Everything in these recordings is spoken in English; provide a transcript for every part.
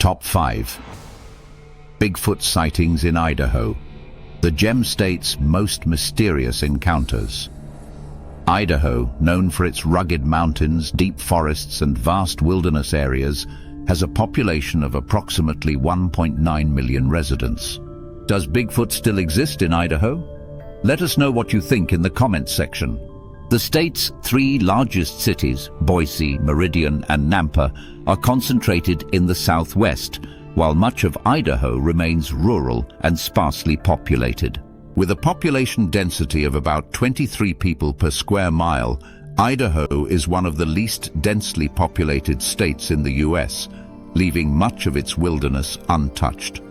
Top 5. Bigfoot sightings in Idaho. The Gem State's most mysterious encounters. Idaho, known for its rugged mountains, deep forests and vast wilderness areas, has a population of approximately 1.9 million residents. Does Bigfoot still exist in Idaho? Let us know what you think in the comments section. The state's 3 largest cities, Boise, Meridian and Nampa, are concentrated in the southwest, while much of Idaho remains rural and sparsely populated. With a population density of about 23 people per square mile, Idaho is one of the least densely populated states in the US, leaving much of its wilderness untouched.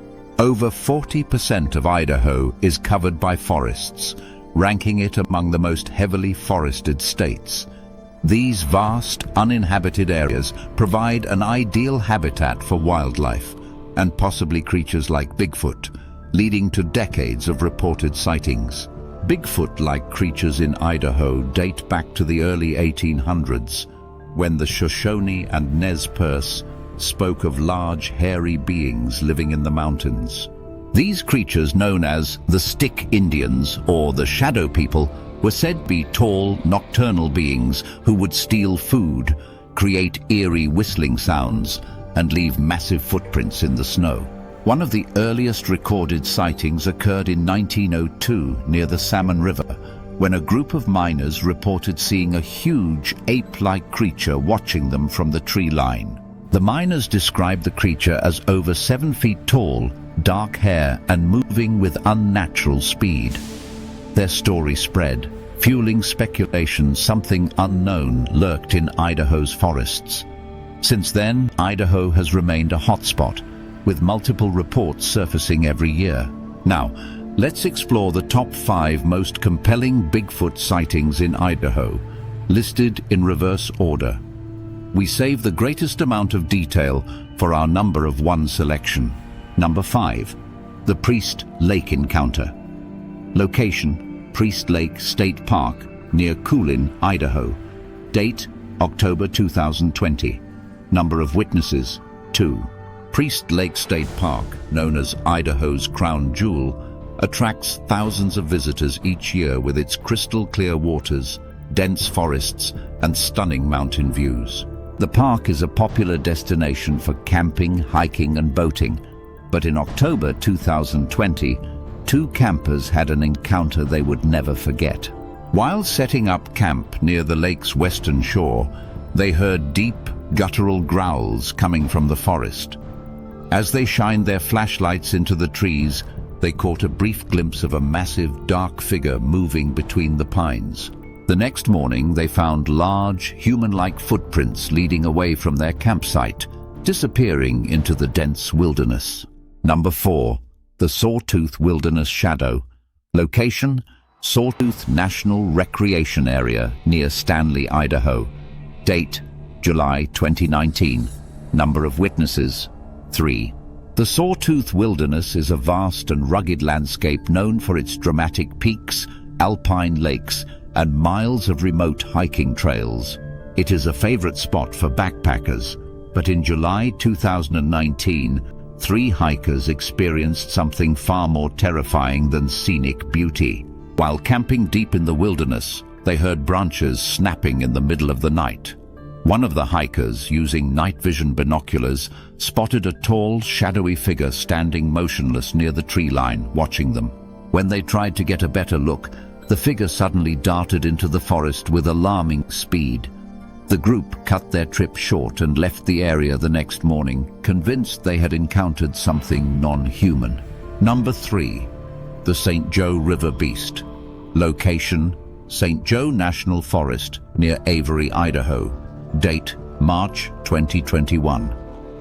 Over 40% of Idaho is covered by forests, ranking it among the most heavily forested states. These vast, uninhabited areas provide an ideal habitat for wildlife, and possibly creatures like Bigfoot, leading to decades of reported sightings. Bigfoot-like creatures in Idaho date back to the early 1800s, when the Shoshone and Nez Perce spoke of large, hairy beings living in the mountains. These creatures, known as the Stick Indians or the Shadow People, were said to be tall, nocturnal beings who would steal food, create eerie whistling sounds, and leave massive footprints in the snow. One of the earliest recorded sightings occurred in 1902 near the Salmon River, when a group of miners reported seeing a huge ape-like creature watching them from the tree line. The miners described the creature as over 7 feet tall, dark hair, and moving with unnatural speed. Their story spread, fueling speculation something unknown lurked in Idaho's forests. Since then, Idaho has remained a hotspot, with multiple reports surfacing every year. Now, let's explore the top 5 most compelling Bigfoot sightings in Idaho, listed in reverse order. We save the greatest amount of detail for our number of 1 selection. Number 5. The Priest Lake Encounter. Location: Priest Lake State Park, near Coolin, Idaho. Date: October 2020. Number of witnesses: 2. Priest Lake State Park, known as Idaho's crown jewel, attracts thousands of visitors each year with its crystal-clear waters, dense forests, and stunning mountain views. The park is a popular destination for camping, hiking, and boating, but in October 2020, 2 campers had an encounter they would never forget. While setting up camp near the lake's western shore, they heard deep, guttural growls coming from the forest. As they shined their flashlights into the trees, they caught a brief glimpse of a massive, dark figure moving between the pines. The next morning, they found large, human-like footprints leading away from their campsite, disappearing into the dense wilderness. Number 4. The Sawtooth Wilderness Shadow. Location: Sawtooth National Recreation Area near Stanley, Idaho. Date: July 2019. Number of witnesses: 3. The Sawtooth Wilderness is a vast and rugged landscape known for its dramatic peaks, alpine lakes, and miles of remote hiking trails. It is a favorite spot for backpackers, but in July 2019, 3 hikers experienced something far more terrifying than scenic beauty. While camping deep in the wilderness, they heard branches snapping in the middle of the night. One of the hikers, using night vision binoculars, spotted a tall, shadowy figure standing motionless near the tree line, watching them. When they tried to get a better look, the figure suddenly darted into the forest with alarming speed. The group cut their trip short and left the area the next morning, convinced they had encountered something non-human. Number 3. The St. Joe River Beast. Location: St. Joe National Forest near Avery, Idaho. Date: March 2021.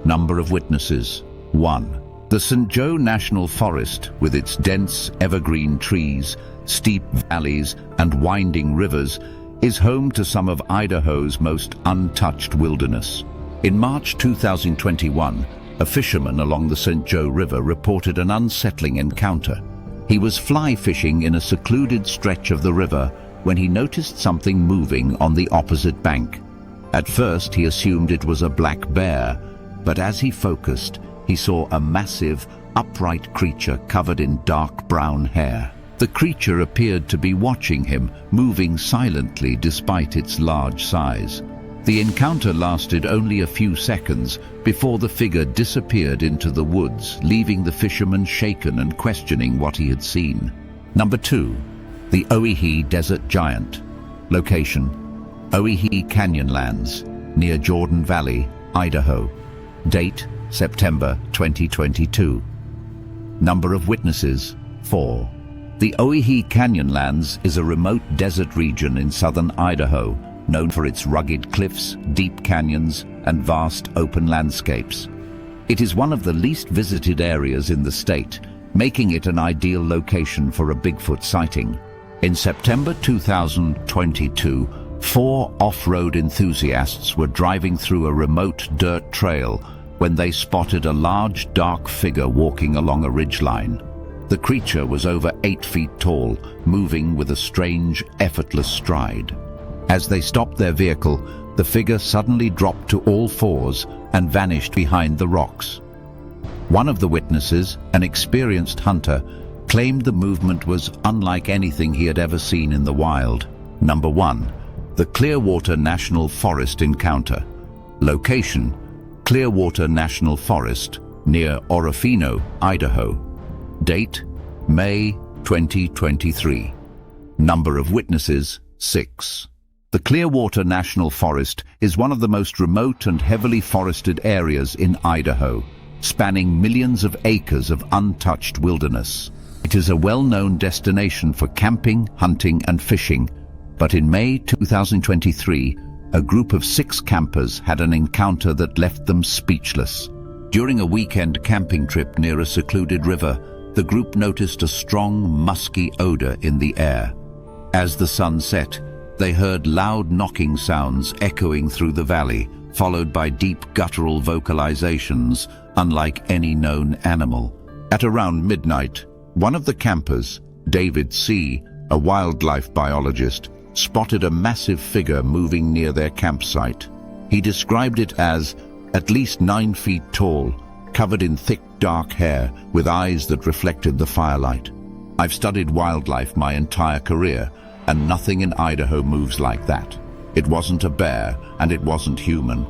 Number of witnesses: 1. The St. Joe National Forest, with its dense evergreen trees, steep valleys, and winding rivers, is home to some of Idaho's most untouched wilderness. In March 2021, a fisherman along the St. Joe River reported an unsettling encounter. He was fly fishing in a secluded stretch of the river when he noticed something moving on the opposite bank. At first, he assumed it was a black bear, but as he focused, he saw a massive, upright creature covered in dark brown hair. The creature appeared to be watching him, moving silently despite its large size. The encounter lasted only a few seconds before the figure disappeared into the woods, leaving the fisherman shaken and questioning what he had seen. Number 2. The Owyhee Desert Giant. Location: Owyhee Canyonlands, near Jordan Valley, Idaho. Date: September 2022. Number of witnesses: 4. The Owyhee Canyonlands is a remote desert region in southern Idaho, known for its rugged cliffs, deep canyons, and vast open landscapes. It is one of the least visited areas in the state, making it an ideal location for a Bigfoot sighting. In September 2022, 4 off-road enthusiasts were driving through a remote dirt trail when they spotted a large, dark figure walking along a ridgeline. The creature was over 8 feet tall, moving with a strange, effortless stride. As they stopped their vehicle, the figure suddenly dropped to all fours and vanished behind the rocks. One of the witnesses, an experienced hunter, claimed the movement was unlike anything he had ever seen in the wild. Number 1. The Clearwater National Forest Encounter. Location: Clearwater National Forest, near Orofino, Idaho. Date: May 2023. Number of witnesses: 6. The Clearwater National Forest is one of the most remote and heavily forested areas in Idaho, spanning millions of acres of untouched wilderness. It is a well-known destination for camping, hunting, and fishing, but in May 2023, a group of 6 campers had an encounter that left them speechless. During a weekend camping trip near a secluded river, the group noticed a strong, musky odor in the air. As the sun set, they heard loud knocking sounds echoing through the valley, followed by deep guttural vocalizations, unlike any known animal. At around midnight, one of the campers, David C., a wildlife biologist, spotted a massive figure moving near their campsite. He described it as at least 9 feet tall, covered in thick dark hair, with eyes that reflected the firelight. "I've studied wildlife my entire career, and nothing in Idaho moves like that. It wasn't a bear, and it wasn't human.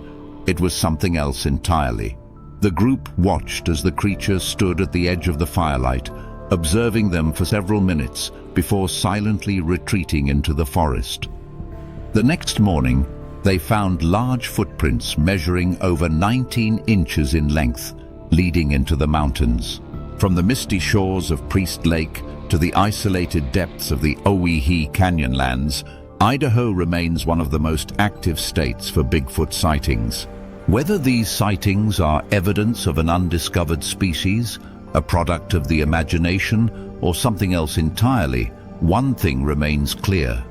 It was something else entirely." The group watched as the creature stood at the edge of the firelight, observing them for several minutes before silently retreating into the forest. The next morning, they found large footprints measuring over 19 inches in length, leading into the mountains. From the misty shores of Priest Lake to the isolated depths of the Owyhee Canyonlands, Idaho remains one of the most active states for Bigfoot sightings. Whether these sightings are evidence of an undiscovered species, a product of the imagination, or something else entirely, one thing remains clear.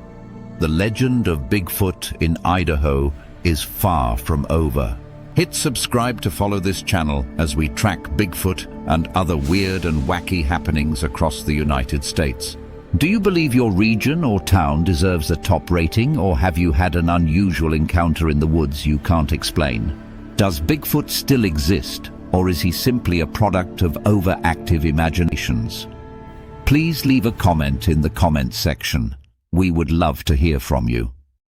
The legend of Bigfoot in Idaho is far from over. Hit subscribe to follow this channel as we track Bigfoot and other weird and wacky happenings across the United States. Do you believe your region or town deserves a top rating, or have you had an unusual encounter in the woods you can't explain? Does Bigfoot still exist, or is he simply a product of overactive imaginations? Please leave a comment in the comments section. We would love to hear from you.